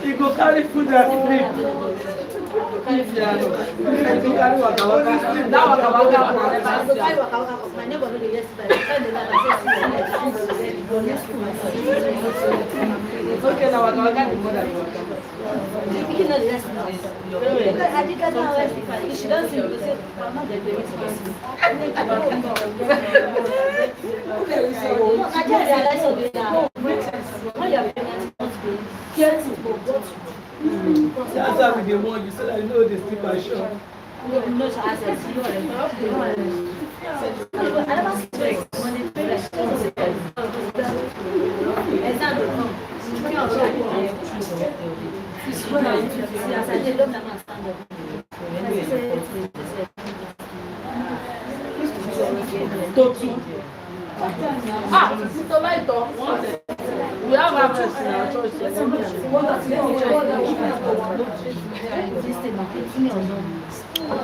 You go carry food and sleep. Okay, now I got that's why we didn't want you, so that I know they sleep at shop. We have harvest in our church.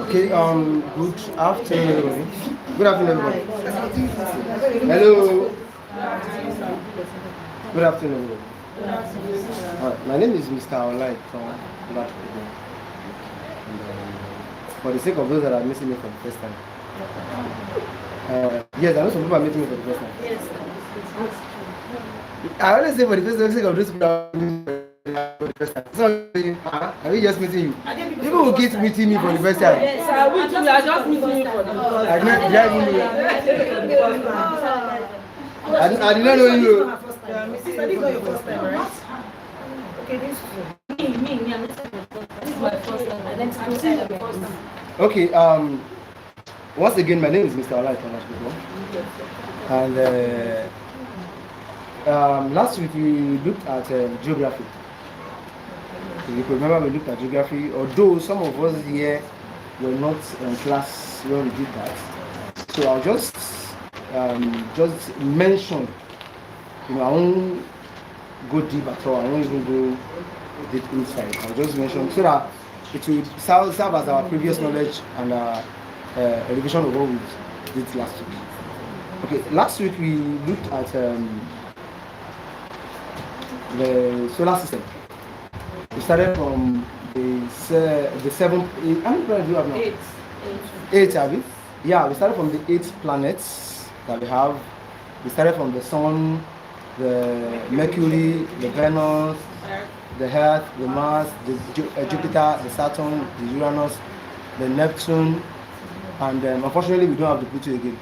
Okay, good afternoon. Good afternoon, everybody. Hello. Good afternoon, everybody. My name is Mr. Olai from Black. For the sake of those that are missing me for the first time. Yes, I know some people are meeting me for the first time. Yes. I always say for the first sake of those people are meeting me for the first time. So, are we just meeting you? People will keep meeting me for the first time. Yes, we are just meeting you for the first time. I did not know you. Sister, this is not your first time, right? Okay, this is my first time. Okay, once again, my name is Mr. Olai Thomas Biko. And last week we looked at geography. If you remember, we looked at geography, although some of us here were not in class when we did that. So I'll just mention, I won't go deep at all, I won't even go deep inside. I'll just mention so that it will serve as our previous knowledge and a revision of what we did last week. Okay, last week we looked at the solar system. We started from the 7th, how many planets do you have now? 8, have we? Yeah, we started from the 8 planets that we have. We started from the Sun, the Mercury, the Venus, the Earth, the Mars, the Jupiter, the Saturn, the Uranus, the Neptune, and unfortunately we don't have the Pluto again.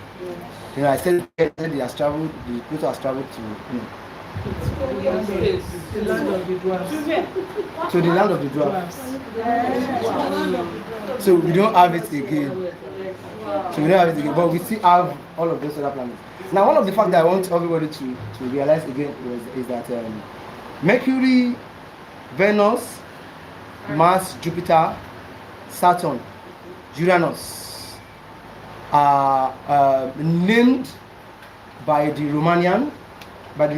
I said he has traveled, the Pluto has traveled to the land of the dwarfs. To the land of the dwarfs. So we don't have it again. But we still have all of those other planets. Now, one of the facts that I want everybody to realize again is that Mercury, Venus, Mars, Jupiter, Saturn, Uranus are named by the Romans, let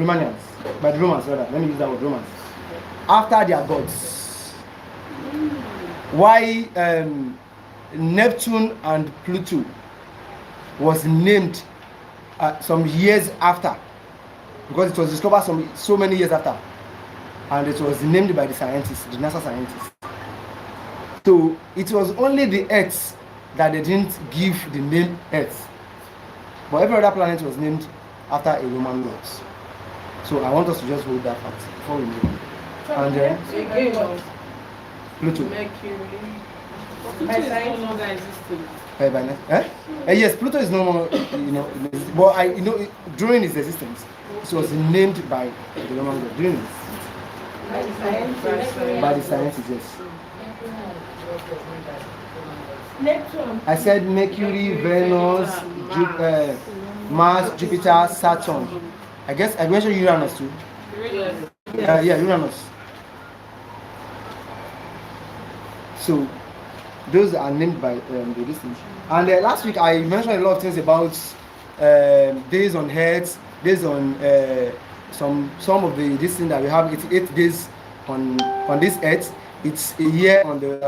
me use that word, Romans, after their gods. Why Neptune and Pluto was named some years after, because it was discovered so many years after, and it was named by the scientists, the NASA scientists. So it was only the Earth that they didn't give the name Earth, but every other planet was named after a Roman god. So I want us to just hold that fact before we move on. And then Pluto. Mercury. Pluto is no longer existing. Yes, Pluto is no more, but during its existence, it was named by the Roman god. During it, by the scientists, yes. Neptune. I said Mercury, Venus, Mars, Jupiter, Saturn. I guess I mentioned Uranus too. Yeah, Uranus. So those are named by the distance. And last week I mentioned a lot of things about days on Earth, days on some of the this thing that we have. It's 8 days on this Earth. It's a year on the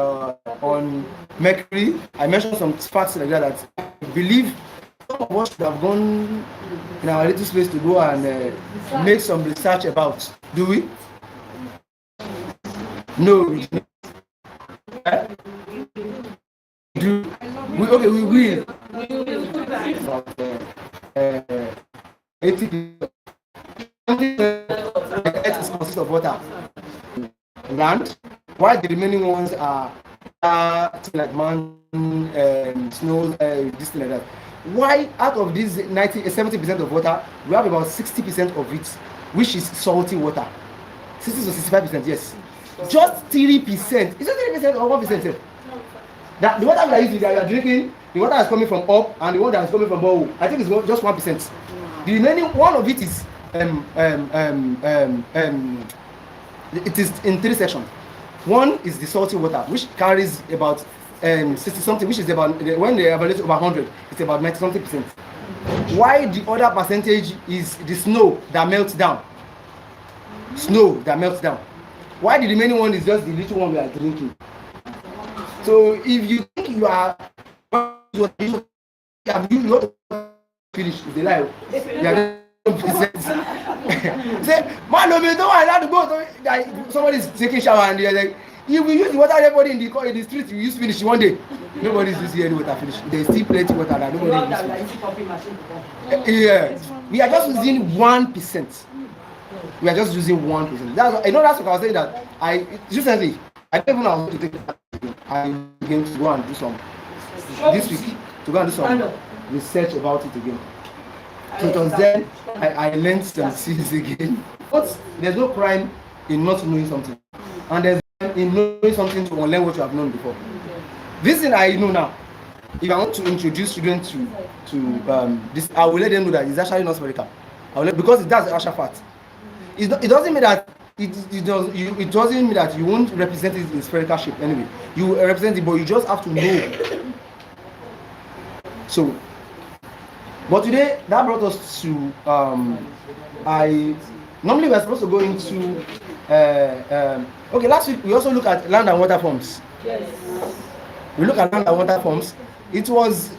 on Mercury. I mentioned some facts like that I believe some of us should have gone in our little space to go and make some research about. Do we? No. We will. 80% consists of water, land, while the remaining ones are like mountain, snow, this thing like that. Why out of these 70% of water, we have about 60% of it, which is salty water. 60 to 65%, yes. Just 3%. Is it 3% or 1%? That the water that you are drinking, the water is coming from up, and the one that is coming from below, I think it's just 1%. The remaining one of it is it is in 3 sections. One is the salty water, which carries about 60 something, which is about, when they evaluate over 100, it's about 90 something percent. Why the other percentage is the snow that melts down. Snow that melts down. Why the remaining one is just the little one we are drinking. So if you think you are finish, it's a lie. Say, man, no, don't allow to go. Somebody is taking shower and they're like, you will use the water everybody in the street, you use finish one day. Nobody is using any water finish. There's still plenty of water that nobody is using. Yeah. We are just using 1%. We are just using 1%. That's what I was saying that recently I don't even know how to take it. I began to go and do some this week to go and do some research about it again. So it was then I learned some things again. But there's no crime in not knowing something, and there's in knowing something to unlearn what you have known before. This thing I know now. If I want to introduce students to this, I will let them know that it's actually not spherical. Because that's the actual fact. It doesn't mean that it doesn't mean that you won't represent it in spherical shape anyway. You represent it, but you just have to know. So, but today that brought us to normally we're supposed to go into okay, last week we also looked at land and water forms. Yes. We look at land and water forms. It was